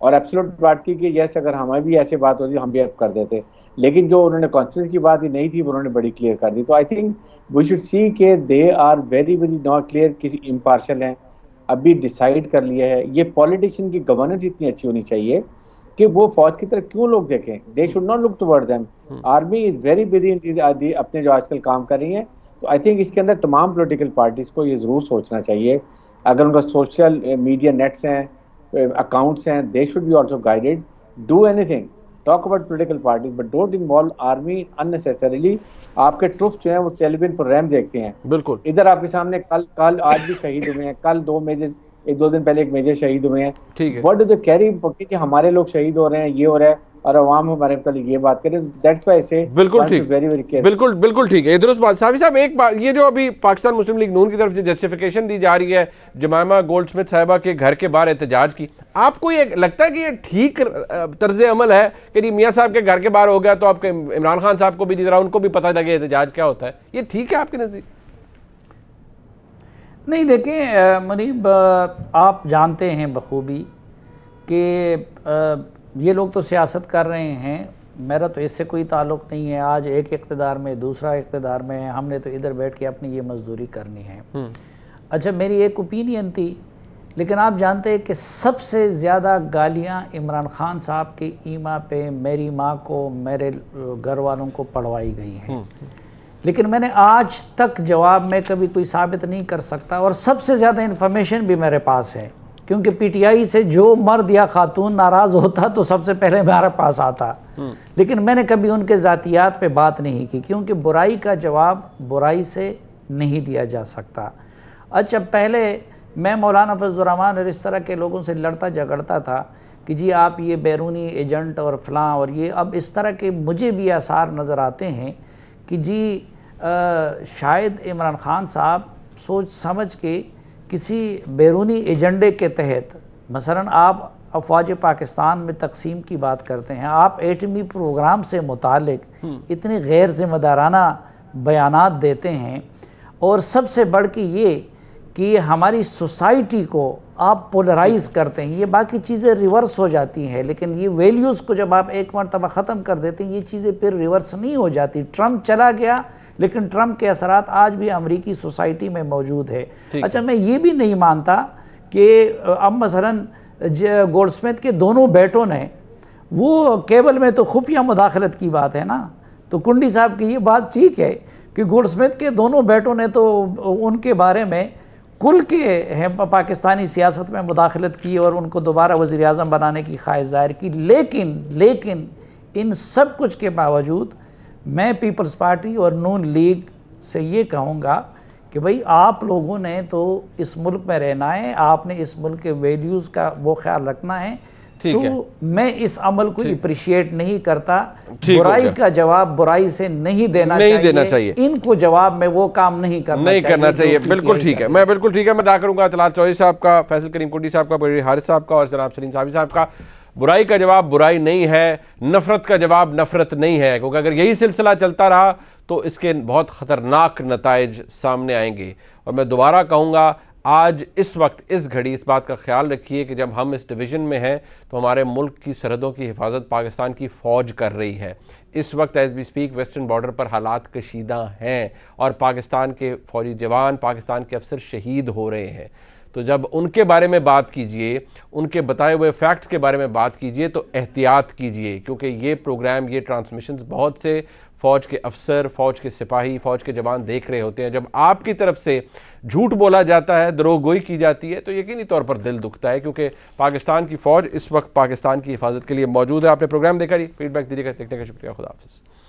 और एब्सोल्यूट बात की कि यस अगर हमें भी ऐसे बात होती हम भी हेल्प कर देते, लेकिन जो उन्होंने कॉन्फ्रेंस की बात ही नहीं थी वो उन्होंने बड़ी क्लियर कर दी। तो I think we should see के they are very very not clear कि इम्पार्शल हैं, अभी डिसाइड कर लिया है। ये पॉलिटिशियन की गवर्नेंस इतनी अच्छी होनी चाहिए कि वो फौज की तरफ क्यों लोग देखें, they should not look toward them. Army is very busy अपने जो आजकल काम कर रही है। तो आई थिंक इसके अंदर तमाम पॉलिटिकल पार्टीज को ये जरूर सोचना चाहिए, अगर उनका सोशल मीडिया नेट्स हैं, अकाउंट्स हैं, they should be also guided, do anything, talk about political parties but don't involve army unnecessarily. आपके ट्रूप्स जो हैं वो टेलीविजन पर रैम देखते हैं, बिल्कुल इधर आपके सामने कल आज भी शहीद हुए हैं, कल एक दो दिन पहले एक मेजर शहीद हुए हैं। व्हाट डू दे कैरी कि हमारे लोग शहीद हो रहे हैं, ये हो रहा है और अवाम हमारे कल ये बात करें। दैट्स व्हाई आई से बिल्कुल ठीक, बिल्कुल ठीक है। इधरुस बात साफी साहब, एक बात ये जो अभी पाकिस्तान मुस्लिम लीग नून की तरफ से जस्टिफिकेशन दी जा रही है जमामा गोल्डस्मिथ साहिबा के घर के बाहर एहतजाज की, आपको ये लगता है कि ये ठीक तर्ज अमल है कि जी मियाँ साहब के घर के बाहर हो गया तो आपके इमरान खान साहब को भी जरा उनको भी पता लगे एहतजाज क्या होता है, ये ठीक है आपके नज़दीक? नहीं, देखें मुनीब, आप जानते हैं बखूबी कि ये लोग तो सियासत कर रहे हैं, मेरा तो इससे कोई ताल्लुक़ नहीं है। आज एक इक़्तिदार में दूसरा इक़्तिदार में है, हमने तो इधर बैठ के अपनी ये मजदूरी करनी है। अच्छा, मेरी एक ओपिनियन थी, लेकिन आप जानते हैं कि सबसे ज़्यादा गालियाँ इमरान खान साहब के ईमा पे मेरी माँ को, मेरे घर वालों को पढ़वाई गई हैं, लेकिन मैंने आज तक जवाब में कभी कोई साबित नहीं कर सकता। और सबसे ज़्यादा इन्फॉर्मेशन भी मेरे पास है, क्योंकि PTI से जो मर्द या खातून नाराज़ होता तो सबसे पहले मेरे पास आता, लेकिन मैंने कभी उनके ज़ातियात पे बात नहीं की, क्योंकि बुराई का जवाब बुराई से नहीं दिया जा सकता। अच्छा, पहले मैं मौलाना फजलुर रहमान और इस तरह के लोगों से लड़ता झगड़ता था कि जी आप ये बैरूनी एजेंट और फलां और ये, अब इस तरह के मुझे भी आसार नज़र आते हैं कि जी शायद इमरान खान साहब सोच समझ के किसी बैरूनी एजेंडे के तहत, मसलन आप अफवाज पाकिस्तान में तकसीम की बात करते हैं, आप एटमी प्रोग्राम से मुतालिक इतने गैर जिम्मेदाराना बयानात देते हैं, और सबसे बढ़ के ये कि हमारी सोसाइटी को आप पोलराइज़ करते हैं। ये बाकी चीज़ें रिवर्स हो जाती हैं, लेकिन ये वैल्यूज़ को जब आप एक मरतबा ख़त्म कर देते हैं ये चीज़ें फिर रिवर्स नहीं हो जाती। ट्रम्प चला गया, लेकिन ट्रम्प के असरात आज भी अमरीकी सोसाइटी में मौजूद है। अच्छा, मैं ये भी नहीं मानता कि अब मसलन गोल्डस्मिथ के दोनों बेटों ने, वो केबल में तो खुफिया मुदाखलत की बात है ना, तो कुंडी साहब की ये बात ठीक है कि गोल्डस्मिथ के दोनों बेटों ने तो उनके बारे में कुल के पाकिस्तानी सियासत में मुदाखलत की और उनको दोबारा वज़ीर आज़म बनाने की ख्वाहिश ज़ाहिर की। लेकिन इन सब कुछ के बावजूद मैं पीपल्स पार्टी और नून लीग से ये कहूँगा कि भाई आप लोगों ने तो इस मुल्क में रहना है, आपने इस मुल्क के वैल्यूज़ का वो ख्याल रखना है। तो मैं इस अमल को अप्रिशिएट नहीं करता। बुराई का जवाब बुराई से नहीं देना चाहिए। इनको जवाब में वो काम नहीं करना चाहिए। बिल्कुल ठीक है, मैं बिल्कुल ठीक है। मैं अदा करूँगा तलात चौधरी साहब का, फैसल करीम कुंडी साहब का, बड़ी हारिस साहब का और जनाब सलीम साहबी साहब का। बुराई का जवाब बुराई नहीं है, नफरत का जवाब नफरत नहीं है, क्योंकि अगर यही सिलसिला चलता रहा तो इसके बहुत ख़तरनाक नताइज सामने आएंगे। और मैं दोबारा कहूँगा, आज इस वक्त इस घड़ी इस बात का ख्याल रखिए कि जब हम इस डिवीज़न में हैं तो हमारे मुल्क की सरहदों की हिफाजत पाकिस्तान की फ़ौज कर रही है। इस वक्त as we speak western border पर हालात कशीदा हैं और पाकिस्तान के फ़ौजी जवान, पाकिस्तान के अफसर शहीद हो रहे हैं। तो जब उनके बारे में बात कीजिए, उनके बताए हुए फैक्ट्स के बारे में बात कीजिए तो एहतियात कीजिए, क्योंकि ये प्रोग्राम, ये ट्रांसमिशंस बहुत से फ़ौज के अफसर, फ़ौज के सिपाही, फ़ौज के जवान देख रहे होते हैं। जब आपकी तरफ से झूठ बोला जाता है, द्रोहगोई की जाती है, तो यकीनी तौर पर दिल दुखता है, क्योंकि पाकिस्तान की फ़ौज इस वक्त पाकिस्तान की हिफाजत के लिए मौजूद है। आपने प्रोग्राम देखा, फीडबैक दीजिएगा। देखने का शुक्रिया। खुदा हाफिज़।